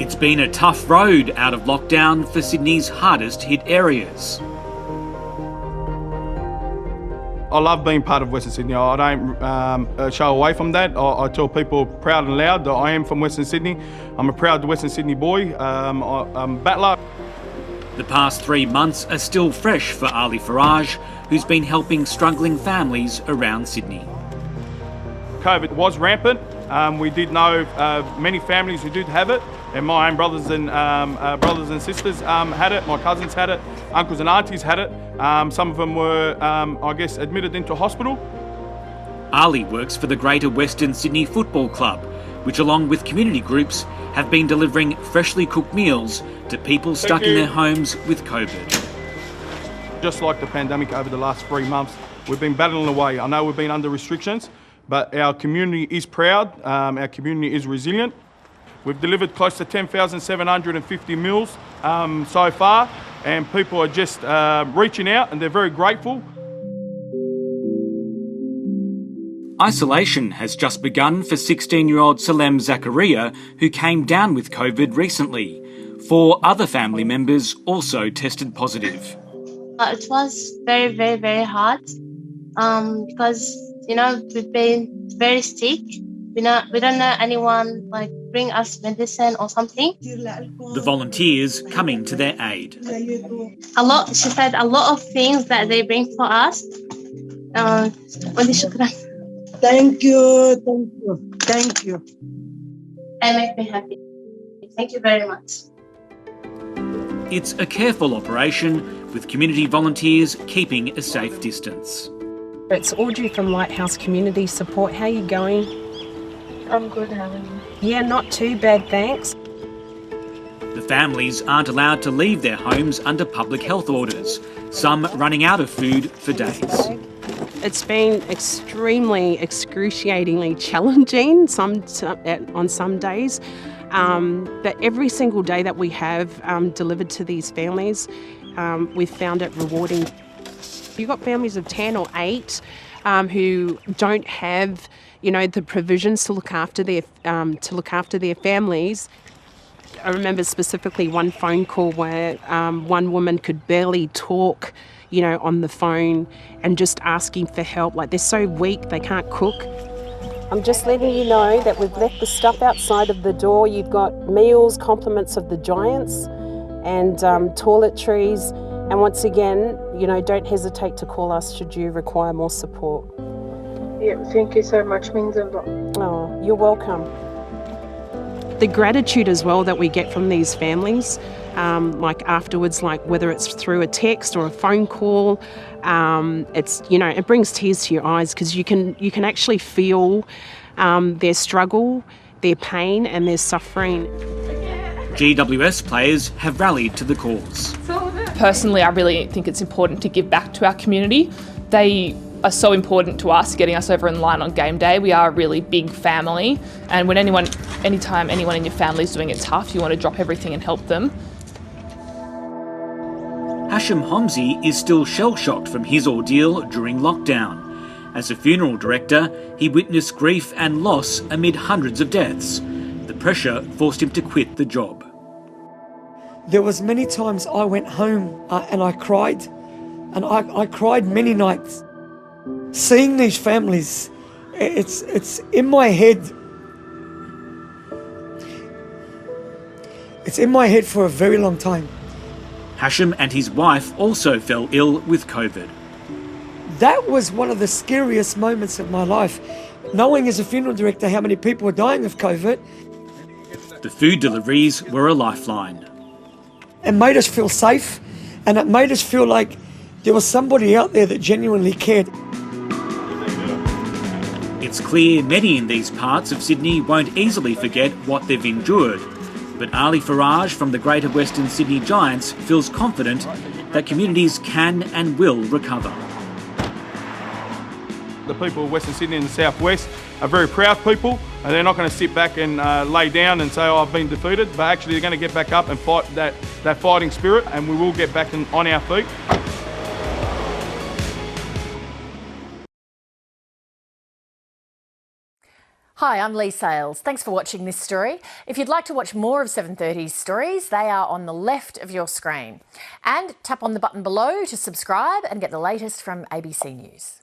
It's been a tough road out of lockdown for Sydney's hardest hit areas. I love being part of Western Sydney. I don't shy away from that. I tell people proud and loud that I am from Western Sydney. I'm a proud Western Sydney boy. I'm a battler. The past 3 months are still fresh for Ali Farage, who's been helping struggling families around Sydney. COVID was rampant. We did know many families who did have it, and my own brothers and sisters had it. My cousins had it. Uncles and aunties had it. Some of them were, admitted into hospital. Ali works for the Greater Western Sydney Football Club, which along with community groups have been delivering freshly cooked meals to people stuck in their homes with COVID. Just like the pandemic over the last 3 months, we've been battling away. I know we've been under restrictions, but our community is proud, our community is resilient. We've delivered close to 10,750 meals so far, and people are just reaching out and they're very grateful. Isolation has just begun for 16-year-old Salem Zakaria, who came down with COVID recently. 4 other family members also tested positive. It was very, very, very hard because, we've been very sick. We don't know anyone bring us medicine or something. The volunteers coming to their aid. She said a lot of things that they bring for us. Thank you. It makes me happy. Thank you very much. It's a careful operation with community volunteers keeping a safe distance. It's Audrey from Lighthouse Community Support. How are you going? I'm good, how are you? Yeah, not too bad, thanks. The families aren't allowed to leave their homes under public health orders, some running out of food for days. It's been extremely, excruciatingly challenging on some days, but every single day that we have delivered to these families, we've found it rewarding. You've got families of 10 or 8 who don't have, the provisions to look after their families. I remember specifically one phone call where one woman could barely talk, on the phone and just asking for help. They're so weak, they can't cook. I'm just letting you know that we've left the stuff outside of the door. You've got meals, compliments of the Giants and toiletries. And once again, don't hesitate to call us should you require more support. Yeah, thank you so much, means a lot. Oh, you're welcome. The gratitude as well that we get from these families, afterwards, whether it's through a text or a phone call, it brings tears to your eyes because you can actually feel their struggle, their pain and their suffering. GWS players have rallied to the cause. Personally, I really think it's important to give back to our community. They are so important to us, getting us over in line on game day. We are a really big family, and when anytime anyone in your family is doing it tough, you want to drop everything and help them. Hashim Homsi is still shell-shocked from his ordeal during lockdown. As a funeral director, he witnessed grief and loss amid hundreds of deaths. The pressure forced him to quit the job. There was many times I went home and I cried, and I cried many nights. Seeing these families, it's in my head. It's in my head for a very long time. Hashim and his wife also fell ill with COVID. That was one of the scariest moments of my life. Knowing as a funeral director how many people were dying of COVID. The food deliveries were a lifeline. It made us feel safe, and it made us feel like there was somebody out there that genuinely cared. It's clear many in these parts of Sydney won't easily forget what they've endured, but Ali Farage from the Greater Western Sydney Giants feels confident that communities can and will recover. The people of Western Sydney and the South West are very proud people, and they're not going to sit back and lay down and say, I've been defeated, but actually they're going to get back up and fight that fighting spirit, and we will get back on our feet. Hi, I'm Lee Sales. Thanks for watching this story. If you'd like to watch more of 7:30's stories, they are on the left of your screen. And tap on the button below to subscribe and get the latest from ABC News.